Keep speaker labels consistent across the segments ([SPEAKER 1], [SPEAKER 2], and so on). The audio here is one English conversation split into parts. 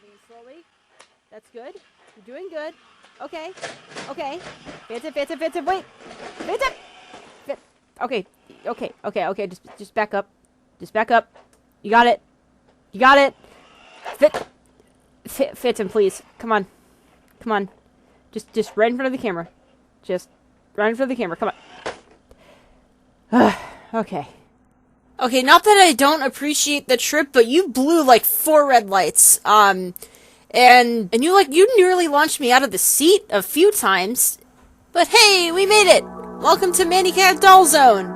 [SPEAKER 1] Coming slowly. That's good. You're doing good. Okay. Okay. Phantom, wait! Phantom! Okay. Okay. Just back up. Just back up. You got it. You got it! Phantom, please. Come on. Come on. Just right in front of the camera. Just right in front of the camera. Come on. Okay. Okay, not that I don't appreciate the trip, but you blew like 4 red lights. And you nearly launched me out of the seat a few times. But hey, we made it! Welcome to MannyKat Doll Zone.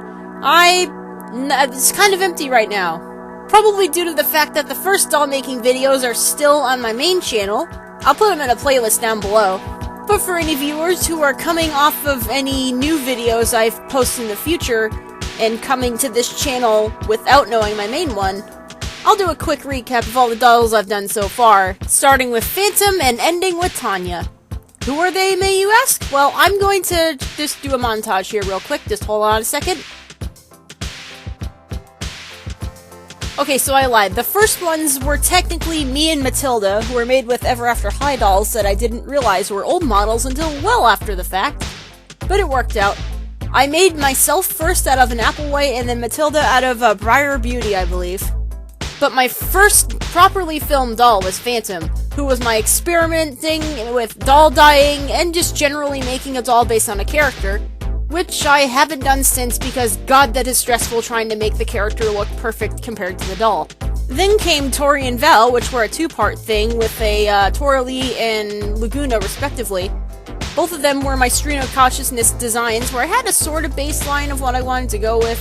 [SPEAKER 1] It's kind of empty right now. Probably due to the fact that the first doll making videos are still on my main channel. I'll put them in a playlist down below. But for any viewers who are coming off of any new videos I've posted in the future, and coming to this channel without knowing my main one, I'll do a quick recap of all the dolls I've done so far, starting with Phantom and ending with Tanya. Who are they, may you ask? Well, I'm going to just do a montage here real quick, just hold on a second. Okay, so I lied. The first ones were technically me and Matilda, who were made with Ever After High dolls that I didn't realize were old models until well after the fact. But it worked out. I made myself first out of an Applewhite, and then Matilda out of Briar Beauty, I believe. But my first properly filmed doll was Phantom, who was my experimenting with doll dyeing and just generally making a doll based on a character, which I haven't done since because god that is stressful trying to make the character look perfect compared to the doll. Then came Tori and Val, which were a 2-part thing with a Toralee and Laguna respectively. Both of them were my Stream of Consciousness designs, where I had a sort of baseline of what I wanted to go with,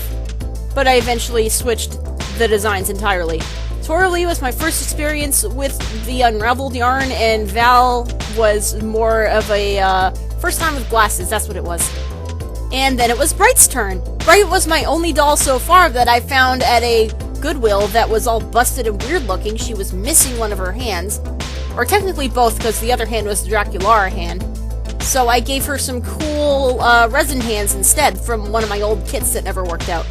[SPEAKER 1] but I eventually switched the designs entirely. Toralee was my first experience with the unraveled yarn, and Val was more of a first time with glasses, that's what it was. And then it was Bright's turn. Bright was my only doll so far that I found at a Goodwill that was all busted and weird looking. She was missing one of her hands, or technically both, because the other hand was the Draculara hand. So I gave her some cool resin hands instead from one of my old kits that never worked out.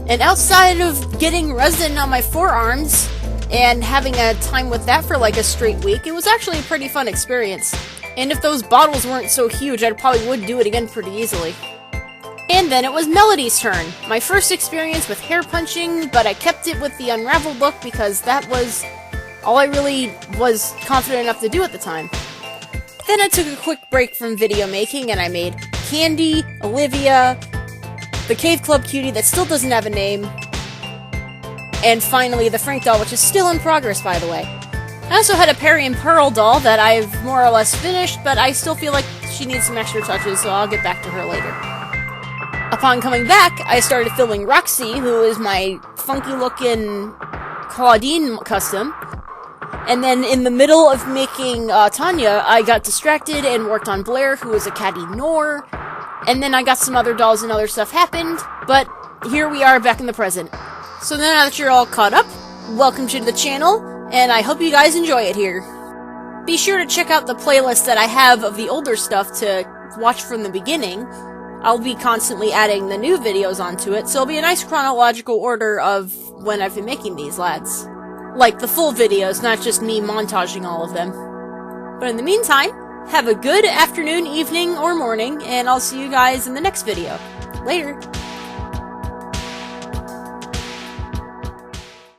[SPEAKER 1] And outside of getting resin on my forearms and having a time with that for like a straight week, it was actually a pretty fun experience. And if those bottles weren't so huge, I probably would do it again pretty easily. And then it was Melody's turn. My first experience with hair punching, but I kept it with the unraveled look because that was all I really was confident enough to do at the time. Then I took a quick break from video making and I made Candy, Olivia, the Cave Club cutie that still doesn't have a name, and finally the Frank doll, which is still in progress, by the way. I also had a Perry and Pearl doll that I've more or less finished, but I still feel like she needs some extra touches, so I'll get back to her later. Upon coming back, I started filming Roxy, who is my funky-looking Claudine custom. And then in the middle of making Tanya, I got distracted and worked on Blair, who is a Caddy Nor. And then I got some other dolls and other stuff happened, but here we are back in the present. So now that you're all caught up, welcome to the channel, and I hope you guys enjoy it here. Be sure to check out the playlist that I have of the older stuff to watch from the beginning. I'll be constantly adding the new videos onto it, so it'll be a nice chronological order of when I've been making these lads. Like the full videos, not just me montaging all of them. But in the meantime, have a good afternoon, evening, or morning, and I'll see you guys in the next video. Later!